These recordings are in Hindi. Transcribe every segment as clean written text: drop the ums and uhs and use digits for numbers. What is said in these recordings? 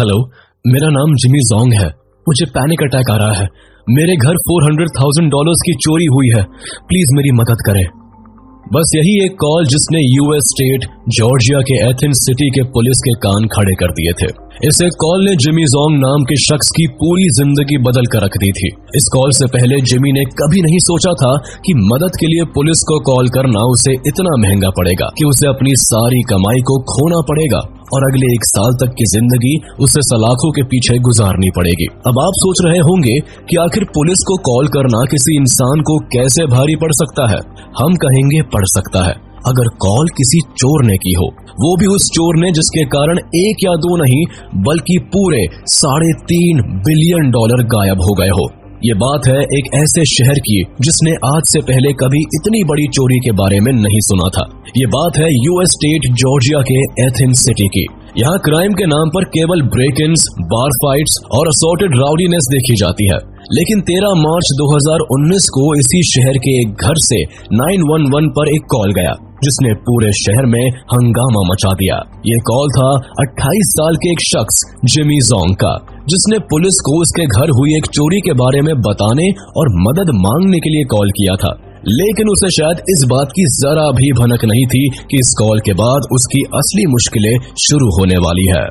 हेलो, मेरा नाम जिमी जोंग है। मुझे पैनिक अटैक आ रहा है। मेरे घर $400,000 की चोरी हुई है। प्लीज मेरी मदद करें। बस यही एक कॉल जिसने यूएस स्टेट जॉर्जिया के एथेंस सिटी के पुलिस के कान खड़े कर दिए थे। इस एक कॉल ने जिमी जोंग नाम के शख्स की पूरी जिंदगी बदल कर रख दी थी। इस कॉल से पहले जिमी ने कभी नहीं सोचा था कि मदद के लिए पुलिस को कॉल करना उसे इतना महंगा पड़ेगा कि उसे अपनी सारी कमाई को खोना पड़ेगा और अगले 1 साल तक की जिंदगी उसे सलाखों के पीछे गुजारनी पड़ेगी। अब आप सोच रहे होंगे कि आखिर पुलिस को कॉल करना किसी इंसान को कैसे भारी पड़ सकता है। हम कहेंगे पड़ सकता है अगर कॉल किसी चोर ने की हो, वो भी उस चोर ने जिसके कारण 1 या 2 नहीं बल्कि पूरे $3.5 बिलियन गायब हो गए हो। ये बात है एक ऐसे शहर की जिसने आज से पहले कभी इतनी बड़ी चोरी के बारे में नहीं सुना था। ये बात है यूएस स्टेट जॉर्जिया के एथेंस सिटी की। यहाँ क्राइम के नाम पर केवल ब्रेक-इन्स, बार फाइट्स और असॉर्टेड राउडीनेस देखी जाती है। लेकिन 13 मार्च 2019 को इसी शहर के एक घर से 911 पर एक कॉल गया जिसने पूरे शहर में हंगामा मचा दिया। ये कॉल था 28 साल के एक शख्स जिमी जोंग का, जिसने पुलिस को उसके घर हुई एक चोरी के बारे में बताने और मदद मांगने के लिए कॉल किया था। लेकिन उसे शायद इस बात की जरा भी भनक नहीं थी कि इस कॉल के बाद उसकी असली मुश्किलें शुरू होने वाली है।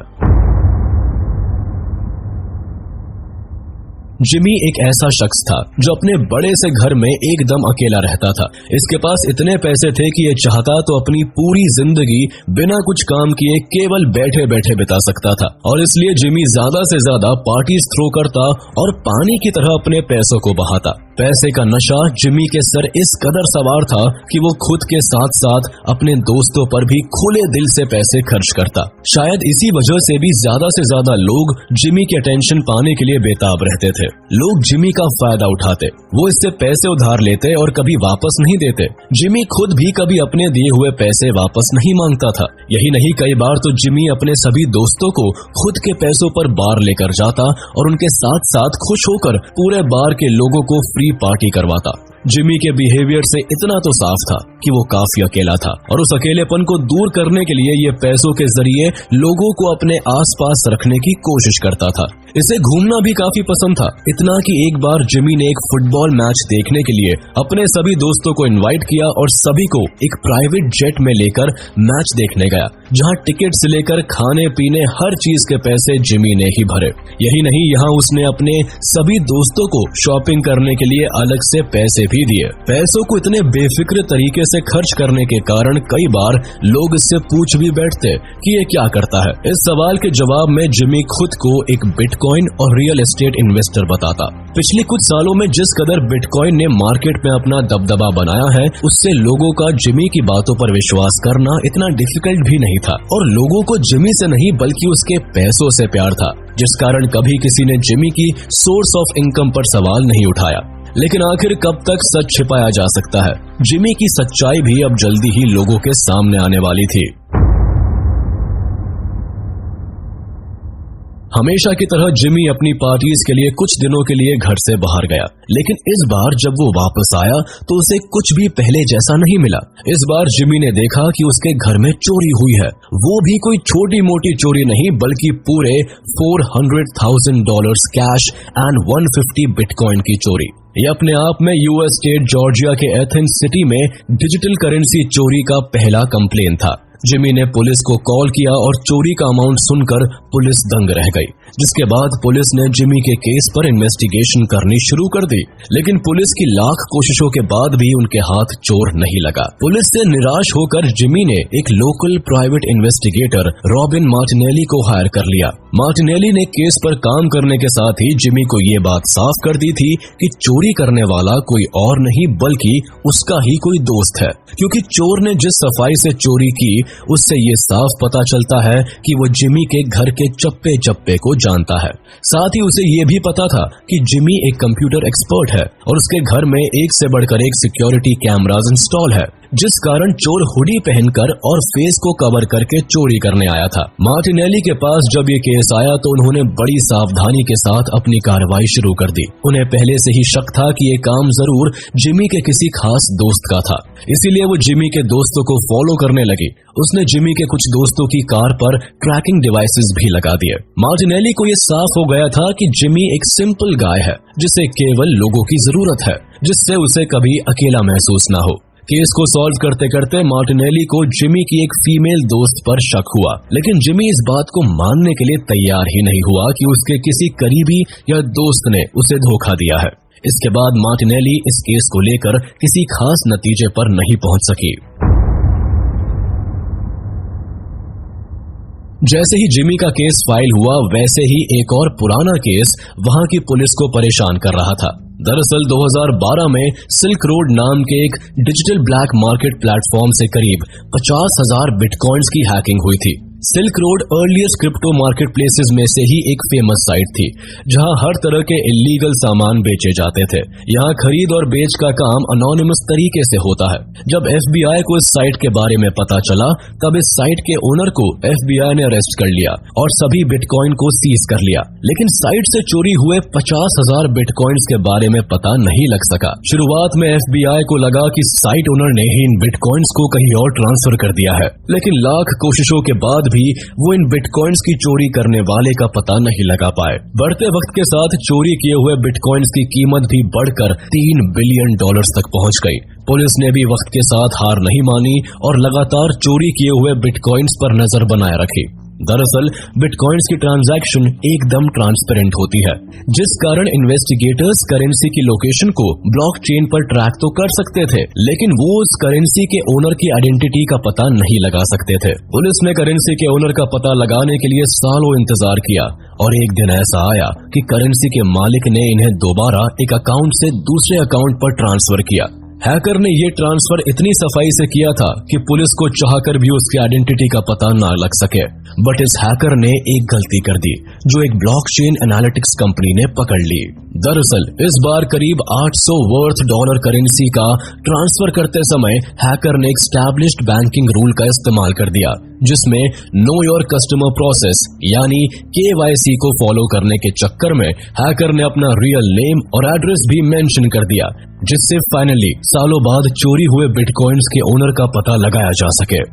जिमी एक ऐसा शख्स था जो अपने बड़े से घर में एकदम अकेला रहता था। इसके पास इतने पैसे थे कि ये चाहता तो अपनी पूरी जिंदगी बिना कुछ काम किए केवल बैठे बैठे बिता सकता था और इसलिए जिमी ज्यादा से ज्यादा पार्टीज थ्रो करता और पानी की तरह अपने पैसों को बहाता। पैसे का नशा जिमी के सर इस कदर सवार था कि वो खुद के साथ साथ अपने दोस्तों पर भी खुले दिल से पैसे खर्च करता। शायद इसी वजह से भी ज्यादा से ज्यादा लोग जिमी की अटेंशन पाने के लिए बेताब रहते थे। लोग जिमी का फायदा उठाते, वो इससे पैसे उधार लेते और कभी वापस नहीं देते। जिमी खुद भी कभी अपने दिए हुए पैसे वापस नहीं मांगता था। यही नहीं, कई बार तो जिमी अपने सभी दोस्तों को खुद के पैसों पर बार लेकर जाता और उनके साथ साथ खुश होकर पूरे बार के लोगों को फ्री पार्टी करवाता। जिमी के बिहेवियर से इतना तो साफ था कि वो काफी अकेला था और उस अकेलेपन को दूर करने के लिए ये पैसों के जरिए लोगों को अपने आसपास रखने की कोशिश करता था। इसे घूमना भी काफी पसंद था, इतना कि एक बार जिमी ने एक फुटबॉल मैच देखने के लिए अपने सभी दोस्तों को इनवाइट किया और सभी को एक प्राइवेट जेट में लेकर मैच देखने गया, जहां टिकट से लेकर खाने पीने हर चीज के पैसे जिमी ने ही भरे। यही नहीं, यहाँ उसने अपने सभी दोस्तों को शॉपिंग करने के लिए अलग से पैसे भी दिए। पैसों को इतने बेफिक्र तरीके से खर्च करने के कारण कई बार लोग इससे पूछ भी बैठते कि ये क्या करता है। इस सवाल के जवाब में जिमी खुद को एक बिटकॉइन और रियल एस्टेट इन्वेस्टर बताता। पिछले कुछ सालों में जिस कदर बिटकॉइन ने मार्केट में अपना दबदबा बनाया है, उससे लोगों का जिमी की बातों पर विश्वास करना इतना डिफिकल्ट भी नहीं था और लोगों को जिमी से नहीं बल्कि उसके पैसों से प्यार था, जिस कारण कभी किसी ने जिमी की सोर्स ऑफ इनकम पर सवाल नहीं उठाया। लेकिन आखिर कब तक सच छिपाया जा सकता है? जिमी की सच्चाई भी अब जल्दी ही लोगों के सामने आने वाली थी। हमेशा की तरह जिमी अपनी पार्टीज के लिए कुछ दिनों के लिए घर से बाहर गया, लेकिन इस बार जब वो वापस आया तो उसे कुछ भी पहले जैसा नहीं मिला। इस बार जिमी ने देखा कि उसके घर में चोरी हुई है। वो भी कोई छोटी मोटी चोरी नहीं बल्कि पूरे $400,000 कैश एंड 150 बिटकॉइन की चोरी। ये अपने आप में यूएस स्टेट जॉर्जिया के एथेंस सिटी में डिजिटल करेंसी चोरी का पहला कंप्लेन था। जिमी ने पुलिस को कॉल किया और चोरी का अमाउंट सुनकर पुलिस दंग रह गई, जिसके बाद पुलिस ने जिमी के केस पर इन्वेस्टिगेशन करनी शुरू कर दी। लेकिन पुलिस की लाख कोशिशों के बाद भी उनके हाथ चोर नहीं लगा। पुलिस से निराश होकर जिमी ने एक local private investigator robin Martinelli को हायर कर लिया। मार्टिनेली ने केस पर काम करने के साथ ही जिमी को ये बात साफ कर दी थी कि चोरी करने वाला कोई और नहीं बल्कि उसका ही कोई दोस्त है, क्योंकि चोर ने जिस सफाई से चोरी की उससे ये साफ पता चलता है कि वो जिमी के घर के चप्पे चप्पे को जानता है। साथ ही उसे ये भी पता था कि जिमी एक कंप्यूटर एक्सपर्ट है और उसके घर में एक से बढ़कर एक सिक्योरिटी कैमरास इंस्टॉल है। जिस कारण चोर हुडी पहनकर और फेस को कवर करके चोरी करने आया था। मार्टिनेली के पास जब ये केस आया तो उन्होंने बड़ी सावधानी के साथ अपनी कार्रवाई शुरू कर दी। उन्हें पहले से ही शक था कि ये काम जरूर जिमी के किसी खास दोस्त का था, इसीलिए वो जिमी के दोस्तों को फॉलो करने लगी। उसने जिमी के कुछ दोस्तों की कार पर ट्रैकिंग डिवाइसेस भी लगा दिए। मार्टिनेली को ये साफ हो गया था कि जिमी एक सिंपल गाय है जिसे केवल लोगों की जरूरत है, जिससे उसे कभी अकेला महसूस ना हो। केस को सॉल्व करते करते मार्टिनेली को जिमी की एक फीमेल दोस्त पर शक हुआ, लेकिन जिमी इस बात को मानने के लिए तैयार ही नहीं हुआ कि उसके किसी करीबी या दोस्त ने उसे धोखा दिया है। इसके बाद मार्टिनेली इस केस को लेकर किसी खास नतीजे पर नहीं पहुंच सकी। जैसे ही जिमी का केस फाइल हुआ, वैसे ही एक और पुराना केस वहां की पुलिस को परेशान कर रहा था। दरअसल 2012 में सिल्क रोड नाम के एक डिजिटल ब्लैक मार्केट प्लेटफॉर्म से करीब 50,000 बिटकॉइंस की हैकिंग हुई थी। Silk road earliest crypto market places में से ही एक फेमस साइट थी, जहां हर तरह के इलीगल सामान बेचे जाते थे। यहां खरीद और बेच का काम अनोनिमस तरीके से होता है। जब FBI को इस साइट के बारे में पता चला, तब इस साइट के ओनर को FBI ने अरेस्ट कर लिया और सभी बिटकॉइन को सीज कर लिया। लेकिन साइट से चोरी हुए 50,000 बिटकॉइंस के बारे में पता नहीं लग सका। शुरुआत में FBI को लगा कि साइट ओनर ने ही इन बिटकॉइंस को कहीं और ट्रांसफर कर दिया है, लेकिन लाख कोशिशों के बाद भी वो इन बिटकॉइंस की चोरी करने वाले का पता नहीं लगा पाए। बढ़ते वक्त के साथ चोरी किए हुए बिटकॉइंस की कीमत भी बढ़कर $3 बिलियन तक पहुंच गई। पुलिस ने भी वक्त के साथ हार नहीं मानी और लगातार चोरी किए हुए बिटकॉइंस पर नजर बनाए रखी। दरअसल बिटकॉइंस की ट्रांजैक्शन एकदम ट्रांसपेरेंट होती है, जिस कारण इन्वेस्टिगेटर्स करेंसी की लोकेशन को ब्लॉकचेन पर ट्रैक तो कर सकते थे, लेकिन वो उस करेंसी के ओनर की आइडेंटिटी का पता नहीं लगा सकते थे। पुलिस ने करेंसी के ओनर का पता लगाने के लिए सालों इंतजार किया और एक दिन ऐसा आया कि करेंसी के मालिक ने इन्हें दोबारा एक अकाउंट से दूसरे अकाउंट पर ट्रांसफर किया। हैकर ने ये ट्रांसफर इतनी सफाई से किया था कि पुलिस को चाहकर भी उसकी आइडेंटिटी का पता ना लग सके। बट इस हैकर ने एक गलती कर दी जो एक ब्लॉकचेन एनालिटिक्स कंपनी ने पकड़ ली। दरअसल इस बार करीब $800 वर्थ करेंसी का ट्रांसफर करते समय हैकर ने एक एस्टैब्लिश्ड बैंकिंग रूल का इस्तेमाल कर दिया, जिसमें नो योर कस्टमर प्रोसेस यानी KYC को फॉलो करने के चक्कर में हैकर ने अपना रियल नेम और एड्रेस भी मेंशन कर दिया, जिससे फाइनली सालों बाद चोरी हुए बिटकॉइंस के ओनर का पता लगाया जा सके।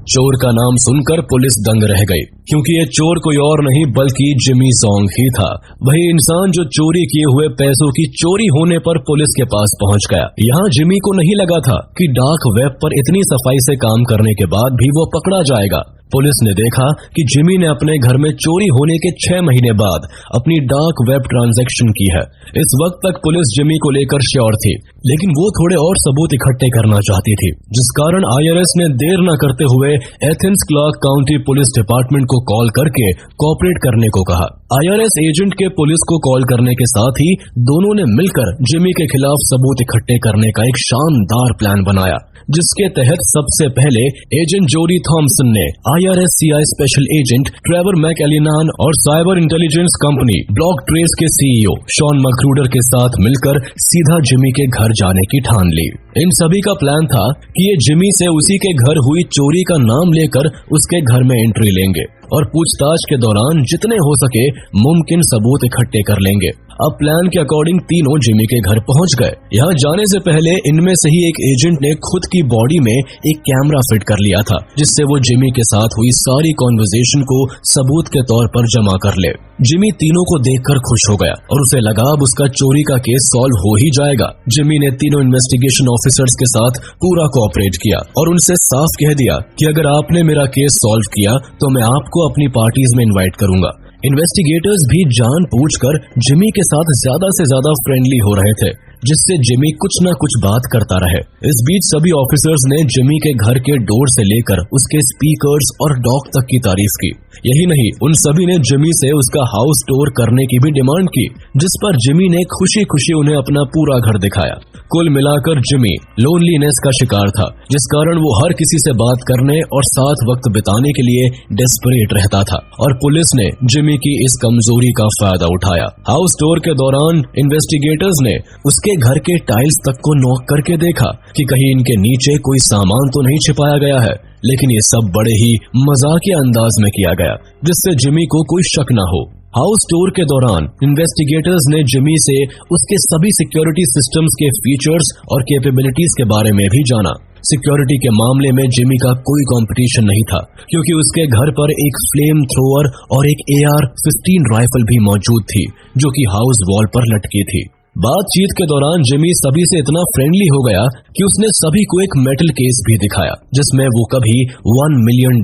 चोर का नाम सुनकर पुलिस दंग रह गई, क्योंकि ये चोर कोई और नहीं बल्कि जिमी जोंग ही था। वही इंसान जो चोरी किए हुए पैसों की चोरी होने पर पुलिस के पास पहुंच गया। यहाँ जिमी को नहीं लगा था कि डार्क वेब पर इतनी सफाई से काम करने के बाद भी वो पकड़ा जाएगा। पुलिस ने देखा कि जिमी ने अपने घर में चोरी होने के 6 महीने बाद अपनी डार्क वेब ट्रांजैक्शन की है। इस वक्त तक पुलिस जिमी को लेकर श्योर थी, लेकिन वो थोड़े और सबूत इकट्ठे करना चाहती थी, जिस कारण IRS ने देर न करते हुए Athens Clarke County Police Department को कॉल करके कोऑपरेट करने को कहा। IRS एजेंट के पुलिस को कॉल करने के साथ ही दोनों ने मिलकर जिमी के खिलाफ सबूत इकट्ठे करने का एक शानदार प्लान बनाया, जिसके तहत सबसे पहले एजेंट जोडी थॉमसन ने IRS CI special agent Trevor McElhinney और cyber intelligence company Blocktrace के CEO शॉन मैक्रूडर के साथ मिलकर सीधा जिमी के घर जाने की ठान ली। इन सभी का प्लान था कि ये जिमी से उसी के घर हुई चोरी का नाम लेकर उसके घर में एंट्री लेंगे और पूछताछ के दौरान जितने हो सके मुमकिन सबूत इकट्ठे कर लेंगे। अब प्लान के अकॉर्डिंग तीनों जिमी के घर पहुंच गए। यहाँ जाने से पहले इनमें से ही एक एजेंट ने खुद की बॉडी में एक कैमरा फिट कर लिया था, जिससे वो जिमी के साथ हुई सारी कॉन्वर्सेशन को सबूत के तौर पर जमा कर ले। जिमी तीनों को देखकर खुश हो गया और उसे लगा अब उसका चोरी का केस सॉल्व हो ही जाएगा। जिमी ने तीनों इन्वेस्टिगेशन ऑफिसर्स के साथ पूरा कोऑपरेट किया और उनसे साफ कह दिया कि अगर आपने मेरा केस सॉल्व किया तो मैं आपको अपनी पार्टीज में इनवाइट करूंगा। इन्वेस्टिगेटर्स भी जानबूझकर जिमी के साथ ज्यादा से ज्यादा फ्रेंडली हो रहे थे, जिससे जिमी कुछ न कुछ बात करता रहे। इस बीच सभी ऑफिसर्स ने जिमी के घर के डोर से लेकर उसके स्पीकर्स और डॉक तक की तारीफ की। यही नहीं, उन सभी ने जिमी से उसका हाउस टूर करने की भी डिमांड की, जिस पर जिमी ने खुशी खुशी उन्हें अपना पूरा घर दिखाया। कुल मिलाकर जिमी लोनलीनेस का शिकार था, जिस कारण वो हर किसी से बात करने और साथ वक्त बिताने के लिए डेस्परेट रहता था, और पुलिस ने जिमी की इस कमजोरी का फायदा उठाया। हाउस टूर के दौरान इन्वेस्टिगेटर्स ने उसके इनके घर के टाइल्स तक को नॉक करके देखा कि कहीं इनके नीचे कोई सामान तो नहीं छिपाया गया है, लेकिन ये सब बड़े ही मजाकिया अंदाज में किया गया जिससे जिमी को कोई शक न हो। हाउस टूर के दौरान इन्वेस्टिगेटर्स ने जिमी से उसके सभी सिक्योरिटी सिस्टम्स के फीचर्स और कैपेबिलिटीज के बारे में भी जाना। सिक्योरिटी के मामले में जिमी का कोई कंपटीशन नहीं था, क्योंकि उसके घर पर एक फ्लेम थ्रोअर और एक AR-15 राइफल भी मौजूद थी जो कि हाउस वॉल पर लटकी थी। बातचीत के दौरान जिमी सभी से इतना फ्रेंडली हो गया कि उसने सभी को एक मेटल केस भी दिखाया जिसमें वो कभी $1 मिलियन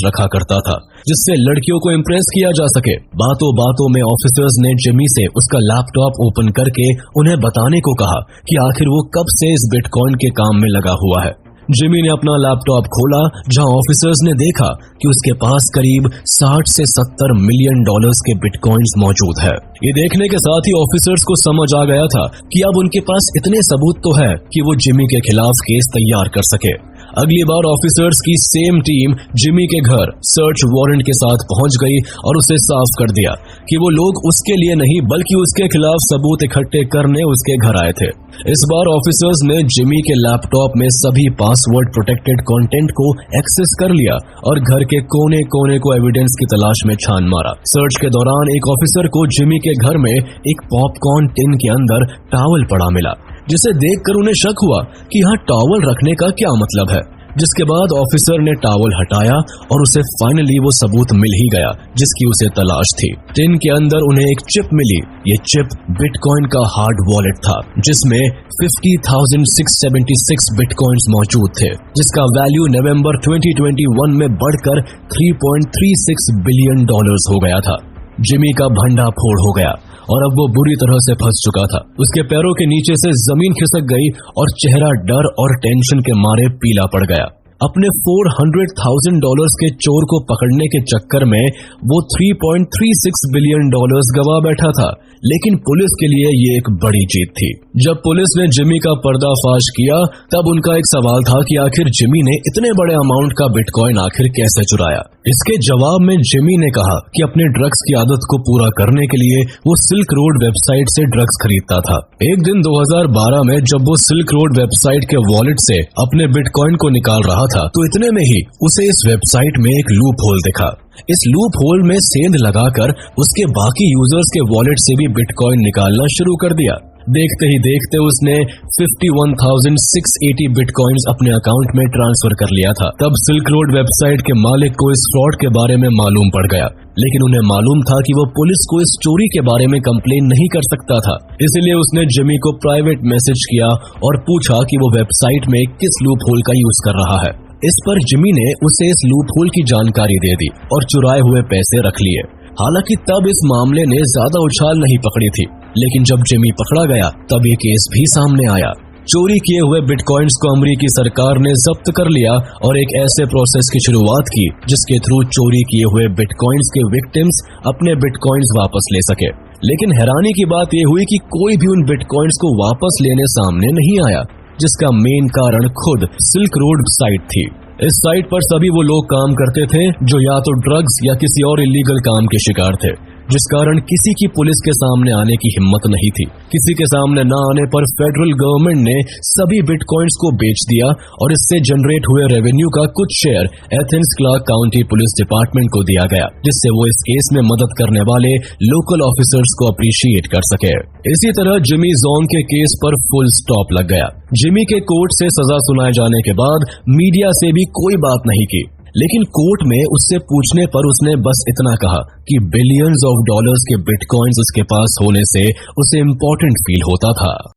रखा करता था, जिससे लड़कियों को इम्प्रेस किया जा सके। बातों बातों में ऑफिसर्स ने जिमी से उसका लैपटॉप ओपन करके उन्हें बताने को कहा कि आखिर वो कब से इस बिटकॉइन के काम में लगा हुआ है। जिमी ने अपना लैपटॉप खोला, जहां ऑफिसर्स ने देखा कि उसके पास करीब 60 से 70 मिलियन डॉलर्स के बिटकॉइंस मौजूद है। ये देखने के साथ ही ऑफिसर्स को समझ आ गया था कि अब उनके पास इतने सबूत तो है कि वो जिमी के खिलाफ केस तैयार कर सके। अगली बार ऑफिसर्स की सेम टीम जिमी के घर सर्च वारंट के साथ पहुंच गई और उसे साफ कर दिया कि वो लोग उसके लिए नहीं बल्कि उसके खिलाफ सबूत इकट्ठे करने उसके घर आए थे। इस बार ऑफिसर्स ने जिमी के लैपटॉप में सभी पासवर्ड प्रोटेक्टेड कंटेंट को एक्सेस कर लिया और घर के कोने कोने को एविडेंस की तलाश में छान मारा। सर्च के दौरान एक ऑफिसर को जिमी के घर में एक पॉपकॉर्न टिन के अंदर टॉवल पड़ा मिला, जिसे देखकर उन्हें शक हुआ कि यहाँ टॉवल रखने का क्या मतलब है। जिसके बाद ऑफिसर ने टॉवल हटाया और उसे फाइनली वो सबूत मिल ही गया जिसकी उसे तलाश थी। टिन के अंदर उन्हें एक चिप मिली। ये चिप बिटकॉइन का हार्ड वॉलेट था जिसमें 50,676 बिटकॉइंस मौजूद थे, जिसका वैल्यू नवंबर 2021 में बढ़कर $3.36 बिलियन हो गया था। जिमी का भंडा फोड़ हो गया और अब वो बुरी तरह से फंस चुका था। उसके पैरों के नीचे से जमीन खिसक गई और चेहरा डर और टेंशन के मारे पीला पड़ गया। अपने $400,000 के चोर को पकड़ने के चक्कर में वो $3.36 बिलियन गवा बैठा था, लेकिन पुलिस के लिए ये एक बड़ी जीत थी। जब पुलिस ने जिमी का पर्दाफाश किया तब उनका एक सवाल था कि आखिर जिमी ने इतने बड़े अमाउंट का बिटकॉइन आखिर कैसे चुराया। इसके जवाब में जिमी ने कहा कि अपने ड्रग्स की आदत को पूरा करने के लिए वो सिल्क रोड वेबसाइट से ड्रग्स खरीदता था। एक दिन 2012 में जब वो सिल्क रोड वेबसाइट के वॉलेट से अपने बिटकॉइन को निकाल रहा था तो इतने में ही उसे इस वेबसाइट में एक लूप होल दिखा। इस लूप होल में सेंध लगाकर उसके बाकी यूजर्स के वॉलेट से भी बिटकॉइन निकालना शुरू कर दिया। देखते ही देखते उसने 51,680 बिटकॉइंस अपने अकाउंट में ट्रांसफर कर लिया था। तब सिल्क रोड वेबसाइट के मालिक को इस फ्रॉड के बारे में मालूम पड़ गया, लेकिन उन्हें मालूम था कि वो पुलिस को इस चोरी के बारे में कंप्लेन नहीं कर सकता था। इसलिए उसने जिमी को प्राइवेट मैसेज किया और पूछा कि वो वेबसाइट में किस लूप होल का यूज कर रहा है। इस पर जिमी ने उसे इस लूप होल की जानकारी दे दी और चुराए हुए पैसे रख लिए। हालांकि तब इस मामले ने ज्यादा उछाल नहीं पकड़ी थी, लेकिन जब जिमी पकड़ा गया तब ये केस भी सामने आया। चोरी किए हुए बिटकॉइंस को अमेरिकी सरकार ने जब्त कर लिया और एक ऐसे प्रोसेस की शुरुआत की जिसके थ्रू चोरी किए हुए बिटकॉइंस के विक्टिम्स अपने बिटकॉइंस वापस ले सके। लेकिन हैरानी की बात यह हुई कि कोई भी उन बिटकॉइंस को वापस लेने सामने नहीं आया, जिसका मेन कारण खुद सिल्क रोड साइट थी। इस साइट पर सभी वो लोग काम करते थे जो या तो ड्रग्स या किसी और इलीगल काम के शिकार थे, जिस कारण किसी की पुलिस के सामने आने की हिम्मत नहीं थी। किसी के सामने न आने पर फेडरल गवर्नमेंट ने सभी बिटकॉइंस को बेच दिया और इससे जनरेट हुए रेवेन्यू का कुछ share Athens Clarke County Police Department को दिया गया, जिससे वो इस केस में मदद करने वाले लोकल ऑफिसर्स को अप्रिशिएट कर सके। इसी तरह जिमी जोंग के केस पर फुल स्टॉप लग गया। जिमी के कोर्ट से सजा सुनाए जाने के बाद मीडिया से भी कोई बात नहीं की, लेकिन कोर्ट में उससे पूछने पर उसने बस इतना कहा कि बिलियंस ऑफ डॉलर्स के बिटकॉइंस उसके पास होने से उसे इम्पोर्टेंट फील होता था।